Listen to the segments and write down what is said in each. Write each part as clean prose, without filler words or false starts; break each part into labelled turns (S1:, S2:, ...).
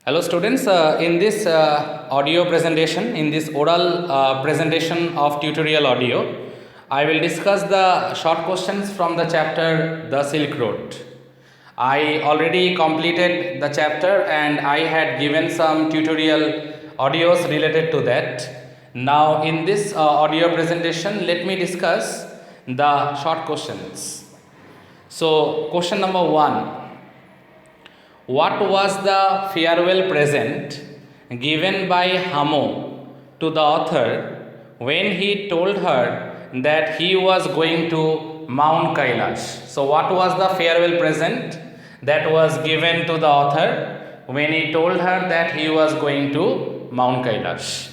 S1: Hello students, in this audio presentation, in this oral presentation of tutorial audio, I will discuss the short questions from the chapter The Silk Road. I already completed the chapter and I had given some tutorial audios related to that. Now in this audio presentation, let me discuss the short questions. So question number 1. What was the farewell present given by Hamo to the author when he told her that he was going to Mount Kailash? So, what was the farewell present that was given to the author when he told her that he was going to Mount Kailash?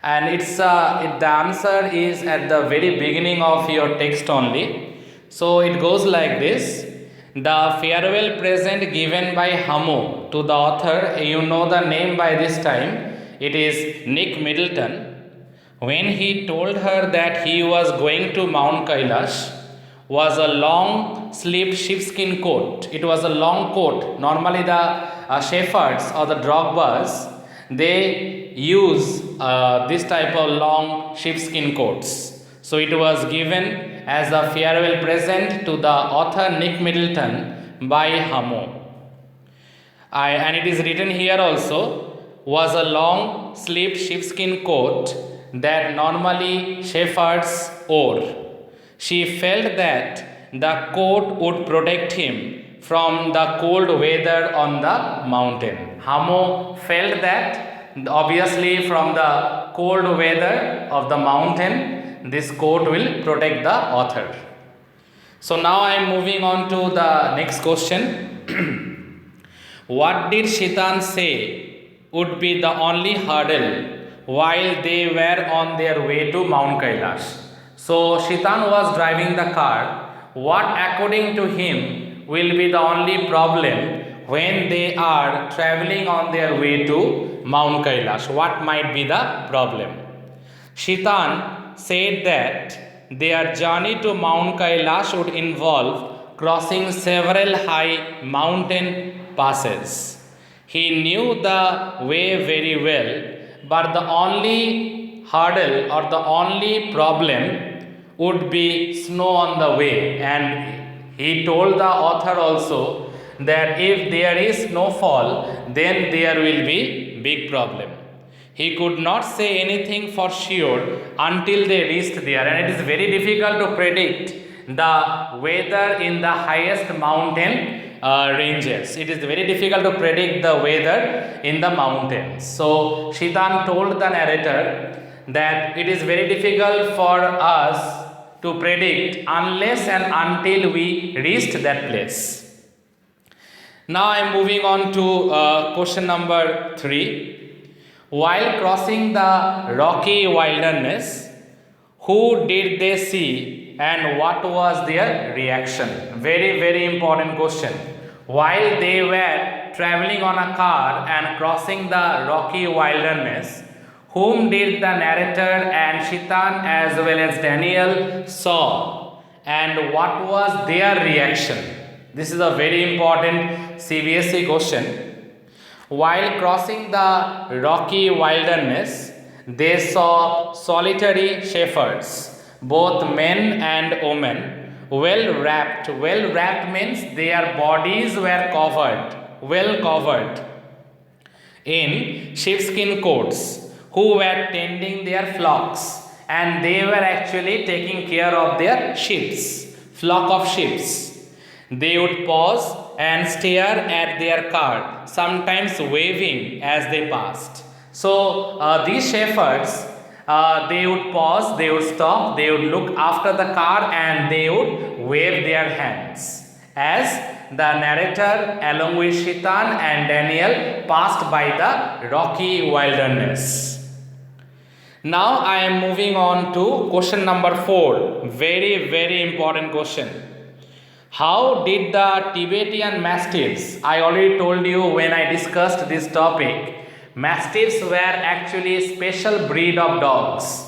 S1: And the answer is at the very beginning of your text only. So, it goes like this. The farewell present given by Hamo to the author, you know the name by this time, it is Nick Middleton. When he told her that he was going to Mount Kailash, was a long sleeved sheepskin coat. It was a long coat. Normally the shepherds or the Drogbas, they use this type of long sheepskin coats. So it was given as a farewell present to the author Nick Middleton by Hamo. And it is written here also, was a long sleeved sheepskin coat that normally shepherds wore. She felt that the coat would protect him from the cold weather on the mountain. Hamo felt that obviously from the cold weather of the mountain, this coat will protect the author. So now I am moving on to the next question. What did Shitan say would be the only hurdle while they were on their way to Mount Kailash? So Shitan was driving the car. What according to him will be the only problem when they are traveling on their way to Mount Kailash? What might be the problem? Shitan said that their journey to Mount Kailash would involve crossing several high mountain passes. He knew the way very well, but the only hurdle or the only problem would be snow on the way. And he told the author also that if there is snowfall, then there will be big problem. He could not say anything for sure until they reached there, and it is very difficult to predict the weather in the highest mountain ranges. It is very difficult to predict the weather in the mountains. So Shitan told the narrator that it is very difficult for us to predict unless and until we reached that place. Now I am moving on to question number 3. While crossing the rocky wilderness, who did they see and what was their reaction? Very, very important question. While they were traveling on a car and crossing the rocky wilderness, whom did the narrator and Shitan as well as Daniel saw and what was their reaction? This is a very important CBSE question. While crossing the rocky wilderness, they saw solitary shepherds, both men and women, well wrapped. Well wrapped means their bodies were covered, well covered, in sheepskin coats, who were tending their flocks, and they were actually taking care of their sheep, flock of sheep. They would pause and stare at their cart, sometimes waving as they passed. So these shepherds, they would pause, they would stop, they would look after the car and they would wave their hands as the narrator along with Shitan and Daniel passed by the rocky wilderness. Now I am moving on to question number 4. Very, very important question. How did the Tibetan Mastiffs, I already told you when I discussed this topic, Mastiffs were actually a special breed of dogs,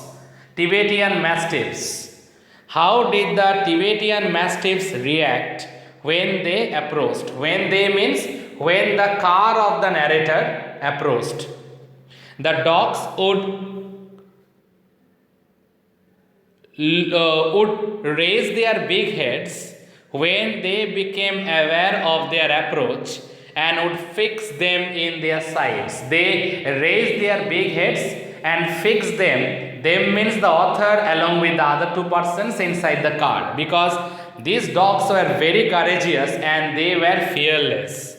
S1: Tibetan Mastiffs. How did the Tibetan Mastiffs react when they approached? When they means when the car of the narrator approached. The dogs would raise their big heads when they became aware of their approach and would fix them in their sides. They raised their big heads and fixed them. Them means the author along with the other two persons inside the car, because these dogs were very courageous and they were fearless.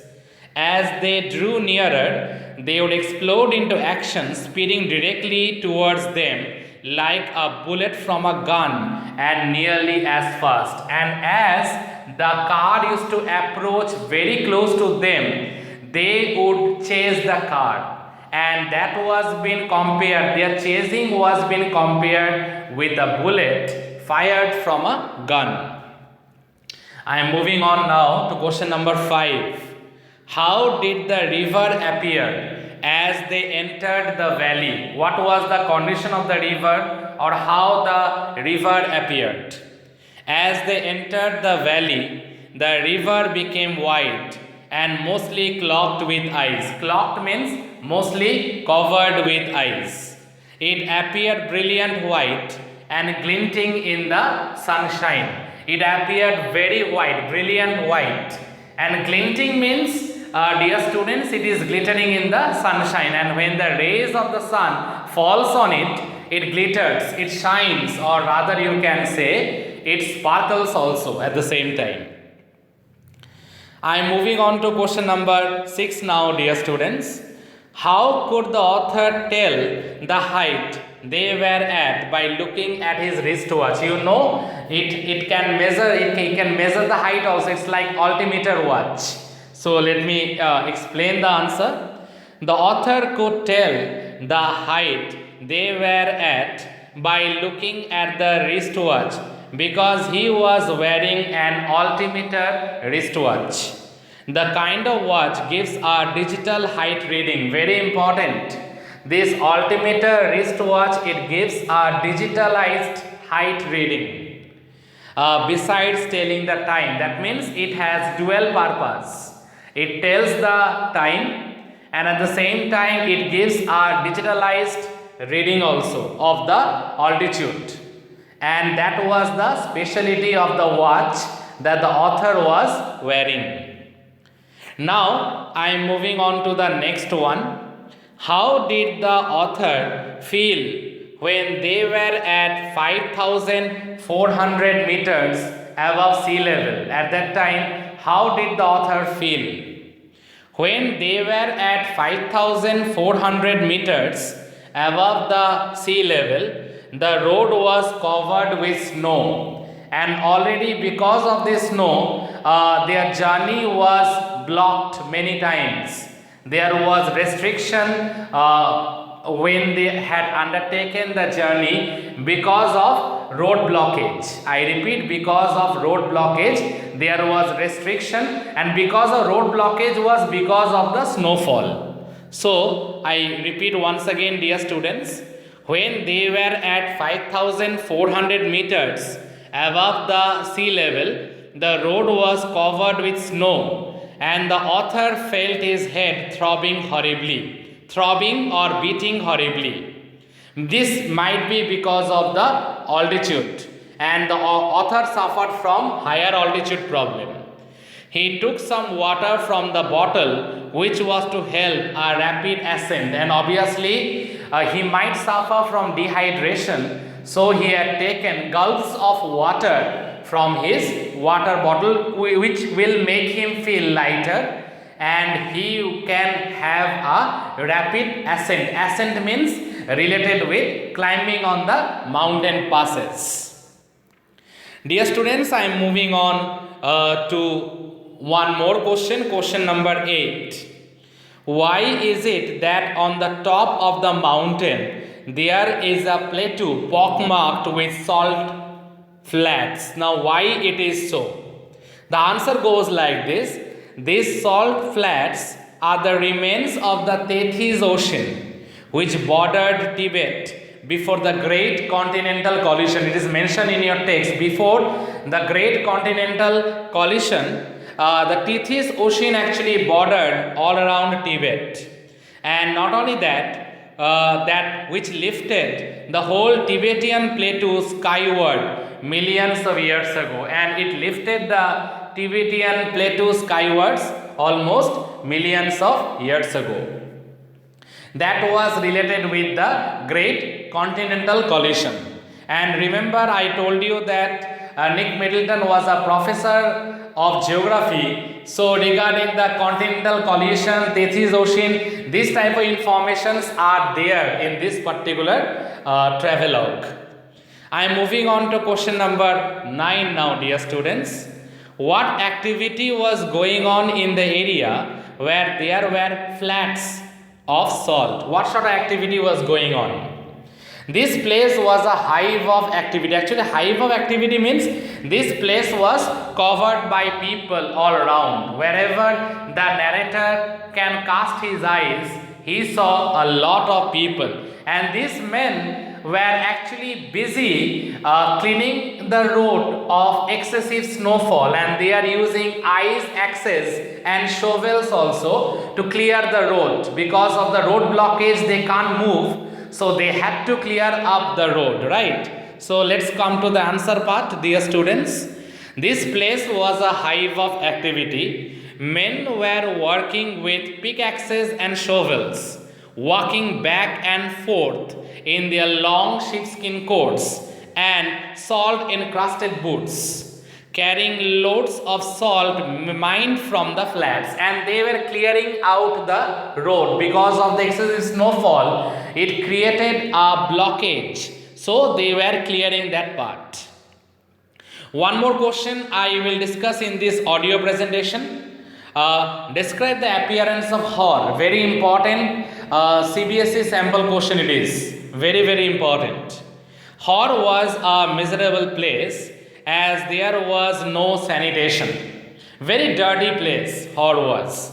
S1: As they drew nearer, they would explode into action, speeding directly towards them like a bullet from a gun and nearly as fast. And as the car used to approach very close to them, they would chase the car. And that was being compared, their chasing was being compared with a bullet fired from a gun. I am moving on now to question number 5. How did the river appear as they entered the valley? What was the condition of the river, or how the river appeared? As they entered the valley, the river became wide and mostly clogged with ice. Clogged means mostly covered with ice. It appeared brilliant white and glinting in the sunshine. It appeared very white, brilliant white. And glinting means, dear students, it is glittering in the sunshine, and when the rays of the sun falls on it, it glitters, it shines, or rather you can say it sparkles also at the same time. I am moving on to question number 6 now, dear students. How could the author tell the height they were at by looking at his wristwatch? You know, it can measure the height also. It's like altimeter watch. So let me explain the answer. The author could tell the height they were at by looking at the wristwatch because he was wearing an altimeter wristwatch. The kind of watch gives a digital height reading. Very important. This altimeter wristwatch, it gives a digitalized height reading. Besides telling the time, that means it has dual purpose. It tells the time and at the same time it gives a digitalized reading also of the altitude. And that was the specialty of the watch that the author was wearing. Now I am moving on to the next one. How did the author feel when they were at 5,400 meters above sea level? At that time, how did the author feel? When they were at 5,400 meters above the sea level, the road was covered with snow, and already because of this snow, their journey was blocked many times. There was restriction when they had undertaken the journey because of road blockage. I repeat, because of road blockage there was restriction, and because of road blockage was because of the snowfall. So I repeat once again, dear students, when they were at 5,400 meters above the sea level, the road was covered with snow, and the author felt his head throbbing horribly, throbbing or beating horribly. This might be because of the altitude, and the author suffered from higher altitude problem. He took some water from the bottle which was to help a rapid ascent, and obviously he might suffer from dehydration, so he had taken gulps of water from his water bottle which will make him feel lighter, and he can have a rapid ascent. Ascent means related with climbing on the mountain passes. Dear students, I am moving on to one more question, question number 8. Why is it that on the top of the mountain there is a plateau pockmarked with salt flats? Now why it is so? The answer goes like this. These salt flats are the remains of the Tethys Ocean which bordered Tibet before the Great Continental Collision. It is mentioned in your text, before the Great Continental Collision, the Tethys Ocean actually bordered all around Tibet, and not only that, that which lifted the whole Tibetan plateau skyward millions of years ago, and it lifted the Tibetan plateau skywards almost millions of years ago. That was related with the Great Continental Collision. And remember, I told you that Nick Middleton was a professor of geography. So regarding the continental collision, Tethys Ocean, this type of informations are there in this particular travelogue. I am moving on to question number 9 now, dear students. What activity was going on in the area where there were flats of salt? What sort of activity was going on? This place was a hive of activity. Actually, hive of activity means this place was covered by people all around. Wherever the narrator can cast his eyes, he saw a lot of people. And these men were actually busy cleaning the road of excessive snowfall, and they are using ice axes and shovels also to clear the road. Because of the road blockage, they can't move. So they had to clear up the road, right? So let's come to the answer part, dear students. This place was a hive of activity. Men were working with pickaxes and shovels, walking back and forth in their long sheepskin coats and salt encrusted boots, carrying loads of salt mined from the flats, and they were clearing out the road. Because of the excessive snowfall, it created a blockage, so they were clearing that part. One more question I will discuss in this audio presentation. Describe the appearance of Hor. Very important CBSE sample question it is. Very, very important. Hor was a miserable place as there was no sanitation. Very dirty place Hor was.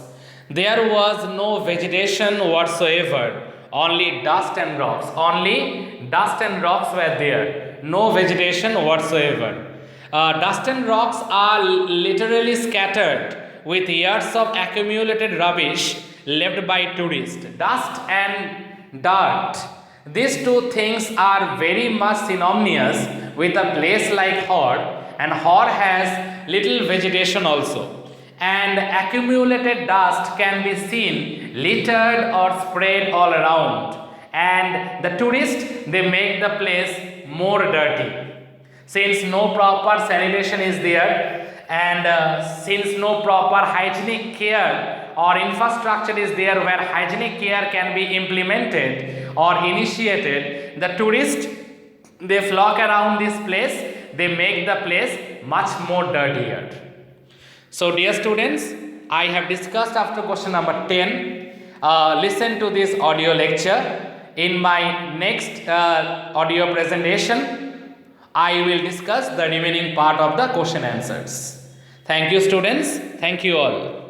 S1: There was no vegetation whatsoever. Only dust and rocks. Only dust and rocks were there. No vegetation whatsoever. Dust and rocks are literally scattered with years of accumulated rubbish left by tourists. Dust and dirt. These two things are very much synonymous with a place like Hor, and Hor has little vegetation also. And accumulated dust can be seen littered or spread all around. And the tourists, they make the place more dirty. Since no proper sanitation is there, and since no proper hygienic care or infrastructure is there where hygienic care can be implemented or initiated, the tourists, they flock around this place, they make the place much more dirtier. So dear students, I have discussed after question number 10. Listen to this audio lecture. In my next audio presentation, I will discuss the remaining part of the question answers. Thank you students. Thank you all.